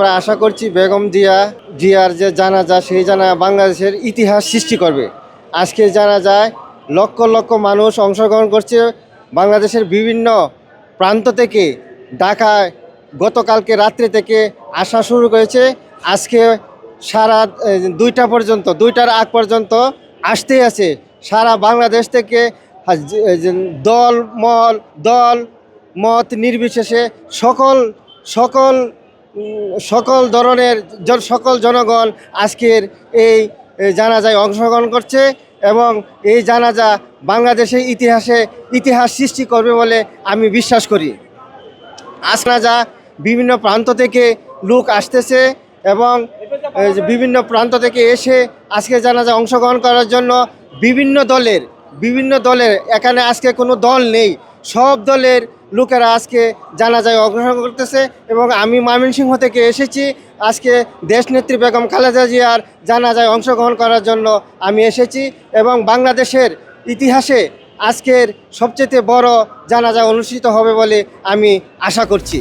আমরা আশা করছি বেগম জিয়ার যে জানাজা সেই বাংলাদেশের ইতিহাস সৃষ্টি করবে। আজকে জানাজায় লক্ষ লক্ষ মানুষ অংশগ্রহণ করছে বাংলাদেশের বিভিন্ন প্রান্ত থেকে। ঢাকায় গতকালকে রাত্রি থেকে আসা শুরু করেছে, আজকে সারা 2টার আগ পর্যন্ত আসতেই আছে। সারা বাংলাদেশ থেকে দল মত নির্বিশেষে সকল সকল ধরনের সকল জনগণ আজকের এই জানাজায় অংশগ্রহণ করছে এবং এই জানাজা বাংলাদেশের ইতিহাস সৃষ্টি করবে বলে আমি বিশ্বাস করি। জানাজা বিভিন্ন প্রান্ত থেকে লোক আসতেছে এবং বিভিন্ন প্রান্ত থেকে এসে আজকে জানাজা অংশগ্রহণ করার জন্য বিভিন্ন দলের এখানে আজকে কোনো দল নেই, সব দলের লোকেরা আজকে জানাজায় অংশগ্রহণ করতেছে। এবং আমি ময়মনসিংহ থেকে এসেছি, আজকে দেশনেত্রী বেগম খালেদা জিয়ার জানাজায় অংশগ্রহণ করার জন্য আমি এসেছি এবং বাংলাদেশের ইতিহাসে আজকের সবচেয়ে বড় জানাজা অনুষ্ঠিত হবে বলে আমি আশা করছি।